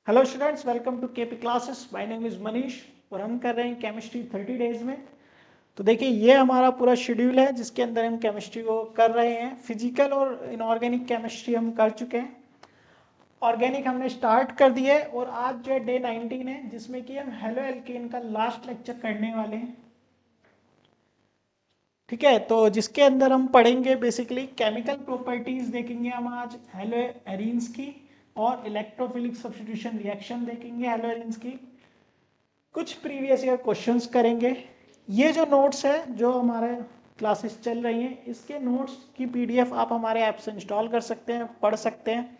Hello students, welcome to KP classes. My name is Manish और हम कर रहे हैं केमिस्ट्री 30 डेज में। तो देखिए, ये हमारा पूरा शेड्यूल है जिसके अंदर हम केमिस्ट्री को कर रहे हैं। फिजिकल और इनऑर्गेनिक केमिस्ट्री हम कर चुके हैं, ऑर्गेनिक हमने स्टार्ट कर दिया है और आज जो है डे 19 है जिसमें कि हम हेलो एल्केन का लास्ट लेक्चर करने वाले हैं। ठीक है, तो जिसके अंदर हम पढ़ेंगे बेसिकली केमिकल प्रॉपर्टीज देखेंगे हम आज हेलो एरीन्स की, और इलेक्ट्रोफिलिक सब्स्टिट्यूशन रिएक्शन देखेंगे हेलो एरीन्स की। कुछ प्रीवियस ईयर क्वेश्चंस करेंगे। ये जो नोट्स है जो हमारे क्लासेस चल रही हैं, इसके नोट्स की पीडीएफ आप हमारे ऐप से इंस्टॉल कर सकते हैं, पढ़ सकते हैं।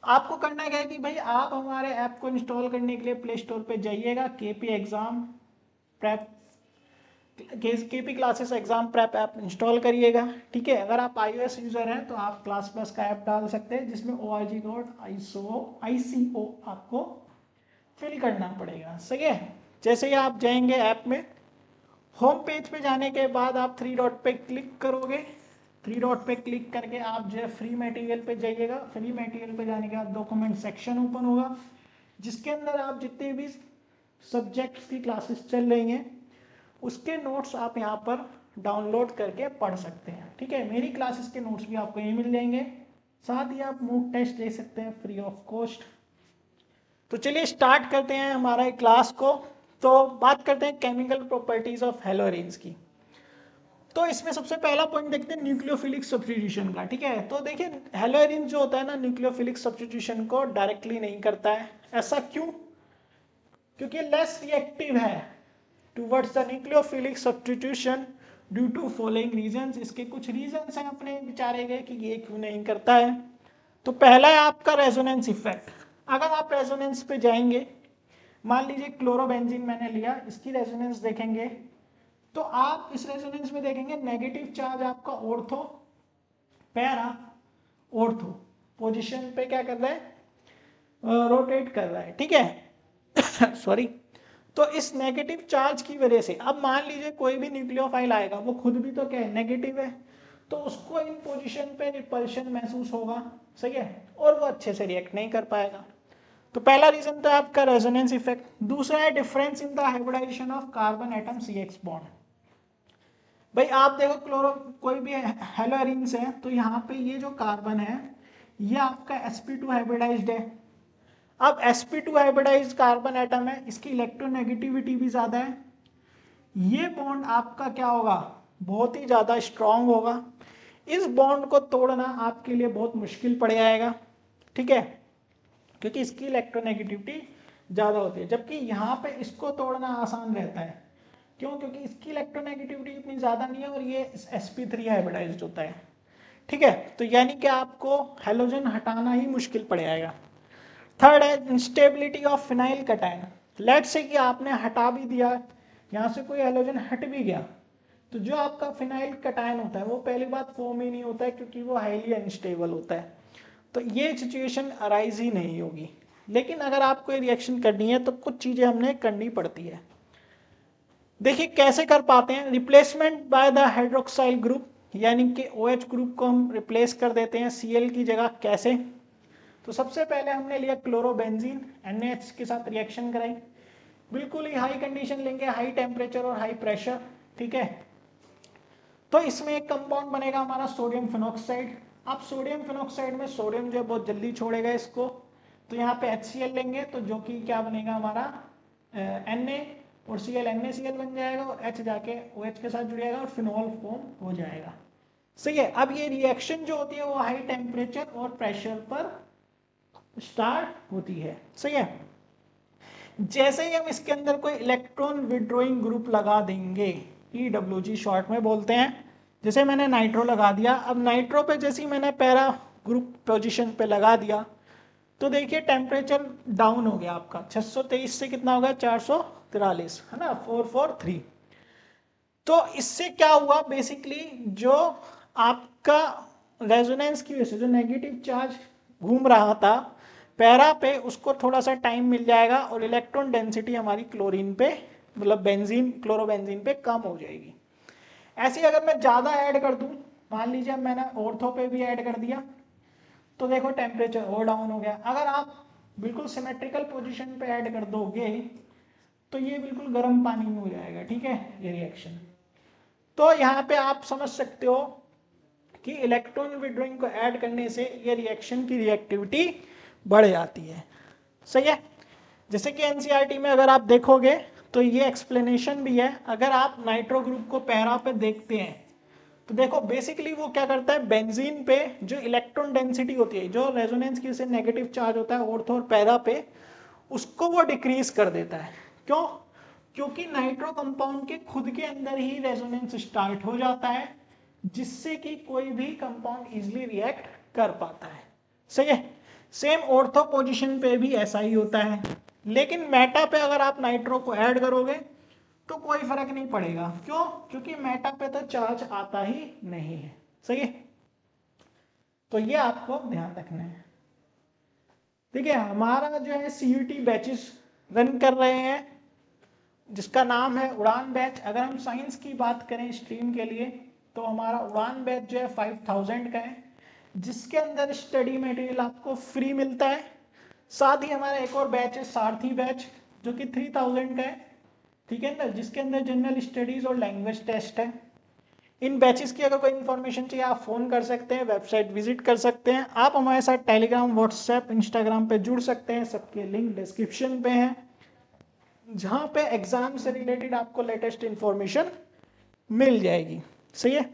आपको करना क्या है कि भाई आप हमारे ऐप को इंस्टॉल करने के लिए प्ले स्टोर पे जाइएगा, KP exam prep, KP classes exam prep app install करिएगा। ठीक है, अगर आप iOS यूज़र हैं तो आप क्लास प्लस का ऐप डाल सकते हैं जिसमें ORG कोड ICO आपको फिल करना पड़ेगा। सही है, जैसे ही आप जाएंगे ऐप में, होम पेज पे जाने के बाद आप थ्री डॉट पे क्लिक करोगे। थ्री डॉट पे क्लिक करके आप जो है फ्री मटेरियल पे जाइएगा। फ्री मटेरियल पे जाने के बाद डॉक्यूमेंट सेक्शन ओपन होगा जिसके अंदर आप जितने भी सब्जेक्ट्स की क्लासेस चल रही हैं उसके नोट्स आप यहाँ पर डाउनलोड करके पढ़ सकते हैं। ठीक है, मेरी क्लासेस के नोट्स भी आपको यहीं मिल जाएंगे, साथ ही आप मॉक टेस्ट दे सकते हैं फ्री ऑफ कॉस्ट। तो चलिए स्टार्ट करते हैं हमारा क्लास को। तो बात करते हैं केमिकल प्रॉपर्टीज ऑफ हेलोरेन्स की। तो इसमें सबसे पहला पॉइंट देखते हैं न्यूक्लियोफिलिक सब्स्टिट्यूशन का। ठीक है, तो देखिए हेलोरेन्स जो होता है ना, न्यूक्लियोफिलिक सब्स्टिट्यूशन को डायरेक्टली नहीं करता है। ऐसा क्यों? क्योंकि लेस रिएक्टिव है towards the nucleophilic substitution due to following reasons. इसके कुछ रीजंस हैं अपने विचारे गए कि ये क्यों नहीं करता है। तो पहला है आपका रेजोनेंस इफेक्ट। अगर आप रेजोनेंस पे जाएंगे, मान लीजिए क्लोरोबेंजीन मैंने लिया, इसकी रेजोनेंस देखेंगे तो आप इस रेजोनेंस में देखेंगे नेगेटिव चार्ज आपका ऑर्थो पैरा ऑर्थो पोजीशन पे क्या कर रहा है, रोटेट कर रहा है। ठीक है सॉरी। तो इस नेगेटिव चार्ज की वजह से अब मान लीजिए कोई भी न्यूक्लियोफाइल आएगा, वो खुद भी तो क्या है, नेगेटिव है, तो उसको इन पोजीशन पे रिपल्शन महसूस होगा। सही है, और वो अच्छे से रिएक्ट नहीं कर पाएगा। तो पहला रीजन तो आपका रेजोनेंस इफेक्ट। दूसरा है difference in the hybridization of carbon atom CH bond. भाई आप देखो क्लोरो कोई भी हेलोरिन्स है तो यहाँ पे ये जो कार्बन है ये आपका sp2 हाइब्रिडाइज्ड है। अब sp2 हाइब्रिडाइज्ड कार्बन एटम है, इसकी इलेक्ट्रोनेगेटिविटी भी ज्यादा है। ये बॉन्ड आपका क्या होगा, बहुत ही ज्यादा स्ट्रांग होगा। इस बॉन्ड को तोड़ना आपके लिए बहुत मुश्किल पड़ जाएगा। ठीक है, क्योंकि इसकी इलेक्ट्रोनेगेटिविटी ज़्यादा होती है, जबकि यहाँ पे इसको तोड़ना आसान रहता है। क्यों? क्योंकि इसकी इलेक्ट्रोनेगेटिविटी इतनी ज़्यादा नहीं है और ये sp3 हाइब्रिडाइज्ड होता है। ठीक है, तो यानी कि आपको हेलोजन हटाना ही मुश्किल पड़ जाएगा। थर्ड है instability of phenyl cation. Let's say कि आपने हटा भी दिया, यहाँ से कोई हेलोजन हट भी गया, तो जो आपका फिनाइल कटायन होता है वो पहली बात फॉर्म ही नहीं होता है क्योंकि वो हाईली अनस्टेबल होता है। तो ये सिचुएशन अराइज ही नहीं होगी। लेकिन अगर आपको ये रिएक्शन करनी है तो कुछ चीज़ें हमने करनी पड़ती है। देखिए कैसे कर पाते हैं, replacement by the hydroxyl group, यानी कि OH ग्रुप को हम रिप्लेस कर देते हैं Cl की जगह। कैसे? तो सबसे पहले हमने लिया क्लोरोबेंजीन, NaH के साथ रिएक्शन कराई, बिल्कुल ही हाई कंडीशन लेंगे, हाई टेम्परेचर और हाई प्रेशर। ठीक है, तो इसमें एक कंपाउंड बनेगा हमारा सोडियम फिनॉक्साइड। अब सोडियम फिनॉक्साइड में सोडियम जो है बहुत जल्दी छोड़ेगा इसको, तो यहाँ पे HCl लेंगे तो जो कि क्या बनेगा हमारा Na, और Cl NaCl बन जाएगा और H जाके OH के साथ जुड़ जाएगा और फिनॉल फॉर्म हो जाएगा। सही है, अब ये रिएक्शन जो होती है वो हाई टेम्परेचर और प्रेशर पर स्टार्ट होती है। सही है, जैसे ही हम इसके अंदर कोई इलेक्ट्रॉन विड्रॉइंग ग्रुप लगा देंगे, EWG शॉर्ट में बोलते हैं, जैसे मैंने नाइट्रो लगा दिया, अब नाइट्रो पे जैसे ही मैंने पैरा ग्रुप पोजीशन पे लगा दिया तो देखिए टेम्परेचर डाउन हो गया आपका 623 से कितना हो गया 443, है ना, 443। तो इससे क्या हुआ, बेसिकली जो आपका रेजोनेंस की वजह से जो नेगेटिव चार्ज घूम रहा था पैरा पे, उसको थोड़ा सा टाइम मिल जाएगा और इलेक्ट्रॉन डेंसिटी हमारी क्लोरीन पे, मतलब बेंजीन क्लोरोबेंजीन पे कम हो जाएगी। ऐसे ही अगर मैं ज़्यादा ऐड कर दूं, मान लीजिए मैंने ऑर्थो पे भी ऐड कर दिया, तो देखो टेम्परेचर और डाउन हो गया। अगर आप बिल्कुल सिमेट्रिकल पोजीशन पे ऐड कर दोगे तो ये बिल्कुल गर्म पानी में हो जाएगा, ठीक है ये रिएक्शन। तो यहाँ पे आप समझ सकते हो कि इलेक्ट्रॉन विड्रॉइंग को ऐड करने से ये रिएक्शन की रिएक्टिविटी बढ़ जाती है, सही है। जैसे कि एनसीईआरटी में अगर आप देखोगे तो ये एक्सप्लेनेशन भी है। अगर आप नाइट्रो ग्रुप को पैरा पे देखते हैं तो देखो बेसिकली वो क्या करता है, बेंजीन पे जो इलेक्ट्रॉन डेंसिटी होती है, जो रेजोनेंस की से नेगेटिव चार्ज होता है ऑर्थो और पैरा पे, उसको वो डिक्रीज कर देता है। क्यों? क्योंकि नाइट्रो कंपाउंड के खुद के अंदर ही रेजोनेंस स्टार्ट हो जाता है, जिससे कि कोई भी कंपाउंड इजिली रिएक्ट कर पाता है, सही है। सेम ऑर्थो पोजीशन पे भी ऐसा ही होता है, लेकिन मेटा पे अगर आप नाइट्रो को ऐड करोगे तो कोई फर्क नहीं पड़ेगा। क्यों? क्योंकि मेटा पे तो चार्ज आता ही नहीं है, सही है। तो ये आपको ध्यान रखना है। ठीक है, हमारा जो है सीयूटी बैचेस रन कर रहे हैं जिसका नाम है उड़ान बैच। अगर हम साइंस की बात करें स्ट्रीम के लिए तो हमारा उड़ान बैच जो है 5000 का है, जिसके अंदर स्टडी मटेरियल आपको फ्री मिलता है। साथ ही हमारा एक और बैच है सारथी बैच जो कि 3000 का है, ठीक है ना, जिसके अंदर जनरल स्टडीज और लैंग्वेज टेस्ट है। इन बैचेस की अगर कोई इन्फॉर्मेशन चाहिए आप फ़ोन कर सकते हैं, वेबसाइट विजिट कर सकते हैं, आप हमारे साथ टेलीग्राम, व्हाट्सएप, इंस्टाग्राम पे जुड़ सकते हैं, सबके लिंक डिस्क्रिप्शन पे हैं, जहाँ पे एग्जाम से रिलेटेड आपको लेटेस्ट इन्फॉर्मेशन मिल जाएगी, सही है।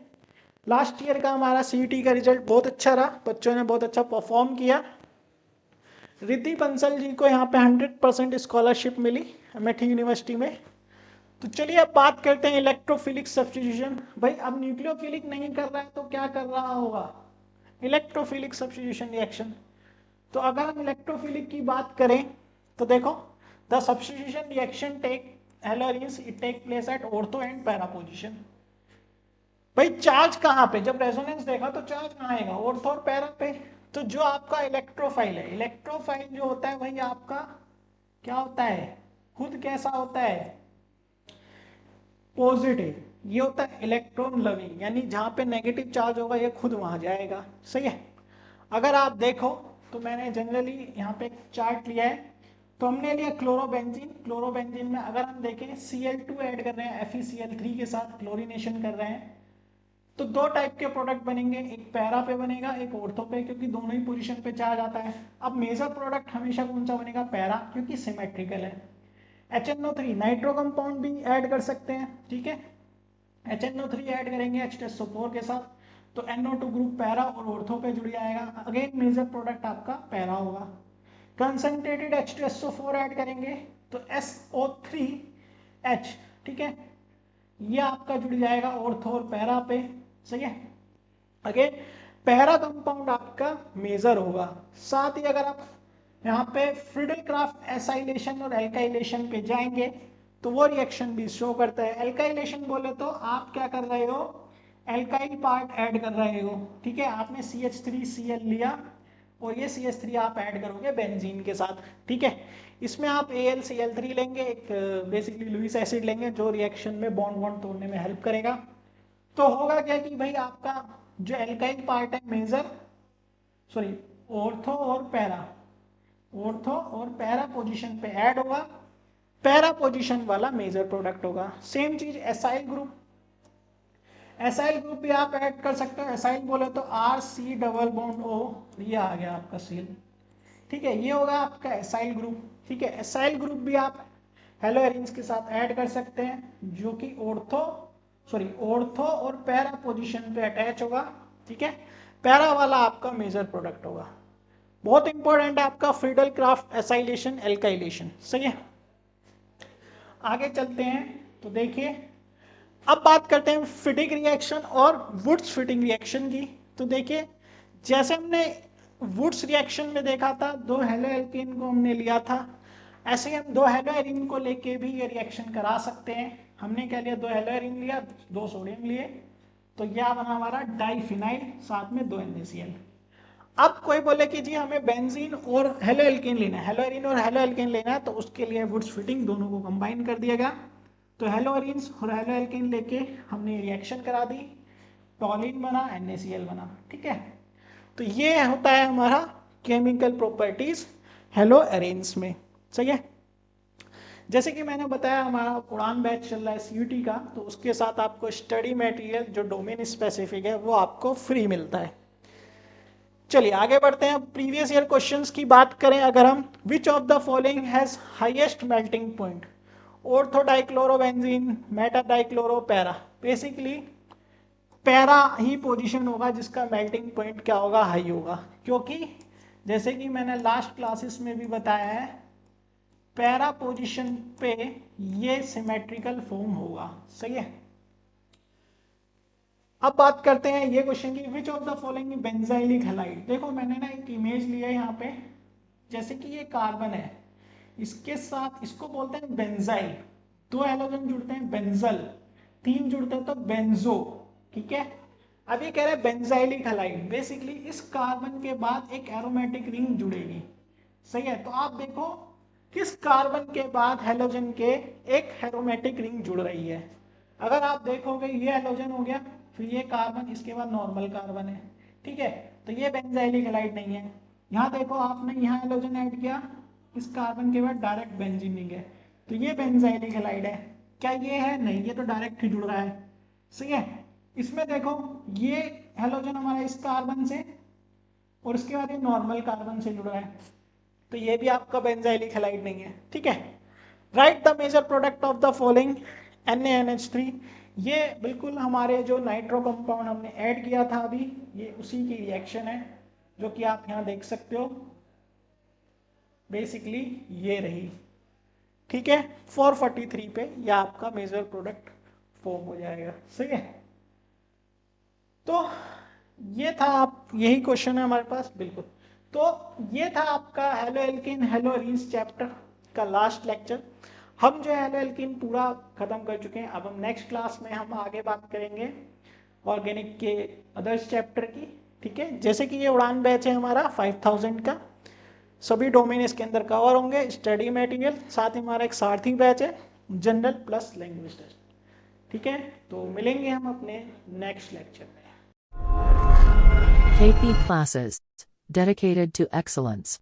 लास्ट ईयर का हमारा सीईटी का रिजल्ट बहुत अच्छा रहा, बच्चों ने बहुत अच्छा परफॉर्म किया। रिद्धि बंसल जी को यहाँ पे 100% स्कॉलरशिप मिली अमेठी यूनिवर्सिटी में। तो चलिए अब बात करते हैं इलेक्ट्रोफिलिक सब्स्टिट्यूशन। भाई अब न्यूक्लियोफिलिक नहीं कर रहा है तो क्या कर रहा होगा, इलेक्ट्रोफिलिक सब्स्टिट्यूशन रिएक्शन। तो अगर हम इलेक्ट्रोफिलिक की बात करें तो देखो the substitution reaction take halogens it take place at ortho and para position. भाई चार्ज कहाँ पे, जब रेजोनेंस देखा तो चार्ज कहाँ आएगा, ऑर्थो और पैरा पे। तो जो आपका इलेक्ट्रोफाइल है, इलेक्ट्रोफाइल जो होता है वही आपका क्या होता है, खुद कैसा होता है, पॉजिटिव। ये होता है इलेक्ट्रॉन लविंग, यानी जहां पे नेगेटिव चार्ज होगा ये खुद वहां जाएगा, सही है। अगर आप देखो तो मैंने जनरली यहाँ पे एक चार्ट लिया है, तो हमने लिया क्लोरोबेंजीन। क्लोरोबेंजीन में अगर हम देखें Cl2 ऐड कर रहे हैं FeCl3 के साथ क्लोरीनेशन कर रहे हैं, तो दो टाइप के प्रोडक्ट बनेंगे, एक पैरा पे बनेगा एक ऑर्थो पे, क्योंकि दोनों ही पोजीशन पे चार्ज आता है। अब मेजर प्रोडक्ट हमेशा कौन सा बनेगा, पैरा, क्योंकि सिमेट्रिकल है। HNO3 नाइट्रो कंपाउंड भी ऐड कर सकते हैं, ठीक है। HNO3 ऐड करेंगे H2SO4 के साथ तो NO2 ग्रुप पैरा और ऑर्थो पे जुड़ जाएगा। अगेन मेजर प्रोडक्ट आपका पैरा होगा। कंसंट्रेटेड H2SO4 ऐड करेंगे तो SO3H, ठीक है, ये आपका जुड़ जाएगा ऑर्थो और पैरा पे, सही है। अगेन पैरा कंपाउंड आपका मेजर होगा। साथ ही अगर आप यहाँ पे फ्रीडल-क्राफ्ट एसाइलेशन और एल्काइलेशन पे जाएंगे तो वो रिएक्शन भी शो करता है। एल्काइलेशन बोले तो आप क्या कर रहे हो, एल्काइल पार्ट ऐड कर रहे हो, ठीक है। आपने CH3Cl लिया और ये CH3 आप ऐड करोगे बेंजीन के साथ, ठीक है। इसमें आप AlCl3 लेंगे, एक बेसिकली लुईस एसिड लेंगे जो रिएक्शन में बॉन्ड वॉन्ड तोड़ने में हेल्प करेगा। तो होगा क्या कि भाई आपका जो एल्काइल पार्ट है मेजर, सॉरी ऑर्थो और पैरा, ऑर्थो और पैरा पोजीशन पे ऐड होगा, पैरा पोजीशन वाला मेजर प्रोडक्ट होगा। सेम चीज एसाइल ग्रुप, एसाइल ग्रुप भी आप ऐड कर सकते हो। एसाइल बोले तो RC डबल बॉन्ड O, ये आ गया आपका सील, ठीक है, ये होगा आपका एसाइल ग्रुप, ठीक है। एसाइल ग्रुप भी आप हेलो एरिन्स के साथ ऐड कर सकते हैं जो कि ऑर्थो और पैरा पोजीशन पे अटैच होगा, ठीक है। पैरा वाला आपका मेजर प्रोडक्ट होगा। बहुत इंपॉर्टेंट है आपका फ्रीडल-क्राफ्ट एसाइलेशन एल्काइलेशन, सही है। आगे चलते हैं तो देखिए अब बात करते हैं फिटिंग रिएक्शन और वुड्स फिटिंग रिएक्शन की। तो देखिए जैसे हमने वुड्स रिएक्शन में देखा था, दो हेलो एल्केन को हमने लिया था, ऐसे ही हम दो हेलो एरिन को लेके भी ये रिएक्शन करा सकते हैं। हमने क्या लिया, दो हेलो एरिन लिया, दो सोडियम लिए, तो यह बना हमारा डाइफिनाइल, साथ में दो NaCl। अब कोई बोले कि जी हमें बेंजीन और हेलो एल्केन लेना है, हेलो एरिन और हेलो एल्केन लेना है, तो उसके लिए वुड्स फिटिंग दोनों को कंबाइन कर दिया गया। तो हेलो एरिन्स और हेलो एल्केन लेके हमने रिएक्शन करा दी, टॉलिन बना, NaCl बना, ठीक है। तो ये होता है हमारा केमिकल प्रॉपर्टीज हेलो एरेन्स में। सही है। जैसे कि मैंने बताया हमारा उड़ान बैच चल रहा है सीयूटी का, तो उसके साथ आपको स्टडी मटेरियल जो डोमेन स्पेसिफिक है वो आपको फ्री मिलता है। चलिए आगे बढ़ते हैं। प्रीवियस ईयर क्वेश्चंस की बात करें अगर हम, which of the following has highest melting point, ortho dichlorobenzene, Meta dichloro, para. Basically para he position होगा जिसका मेल्टिंग पॉइंट क्या होगा, हाई होगा, क्योंकि जैसे कि मैंने लास्ट क्लासेस में भी बताया है, पैरा पोजीशन पे ये सिमेट्रिकल फॉर्म होगा। सही है। अब बात करते हैं ये क्वेश्चन की, which of the following benzylic halide. देखो मैंने ना एक इमेज लिया है यहाँ पे, जैसे कि ये कार्बन है, इसके साथ इसको बोलते हैं बेंजाइल, दो हैलोजन जुड़ते हैं बेंजल, तीन जुड़ते हैं तो बेंजो। ठीक है। अब ये कह रहे हैं बेंजाइलिक हैलाइड, बेसिकली इस कार्बन के बाद एक एरोमेटिक रिंग जुड़ेगी। सही है। तो आप देखो किस कार्बन के बाद हैलोजन के एक एरोमेटिक रिंग जुड़ रही है। अगर आप देखोगे ये हैलोजन हो गया, फिर ये कार्बन, इसके बाद नॉर्मल कार्बन है। ठीक है। तो ये बेंजाइलिक हैलाइड नहीं है। यहाँ देखो आपने यहाँ हैलोजन ऐड किया, इस कार्बन के बाद डायरेक्ट बेंजीन रिंग है, तो ये बेंजाइलिक हैलाइड है। क्या ये है? नहीं, ये तो डायरेक्ट ही जुड़ रहा है। सही है। इसमें देखो ये हैलोजन हमारा इस कार्बन से और इसके बाद ये नॉर्मल कार्बन से जुड़ रहा है, तो ये भी आपका बेंजाइलिक हैलाइड नहीं है। ठीक है। Write the major product of the following, NaNH3। ये बिल्कुल हमारे जो नाइट्रो कंपाउंड हमने ऐड किया था अभी, ये उसी की रिएक्शन है जो कि आप यहाँ देख सकते हो। बेसिकली ये रही। ठीक है। 443 पे यह आपका मेजर प्रोडक्ट फॉर्म हो जाएगा। सही है। तो ये था, आप यही क्वेश्चन है हमारे पास। बिल्कुल। तो ये था आपका halo alkane halo arenes chapter का लास्ट लेक्चर। हम जो है हेलो एल्किन पूरा खत्म कर चुके हैं। अब हम नेक्स्ट क्लास में हम आगे बात करेंगे ऑर्गेनिक के अदर्स चैप्टर की। ठीक है। जैसे कि ये उड़ान बैच है हमारा 5000 का, सभी डोमेन इसके अंदर कवर होंगे, स्टडी मटेरियल, साथ ही हमारा एक सारथी बैच है जनरल प्लस लैंग्वेज टेस्ट। ठीक है। तो मिलेंगे हम अपने नेक्स्ट लेक्चर में। KP classes dedicated to excellence.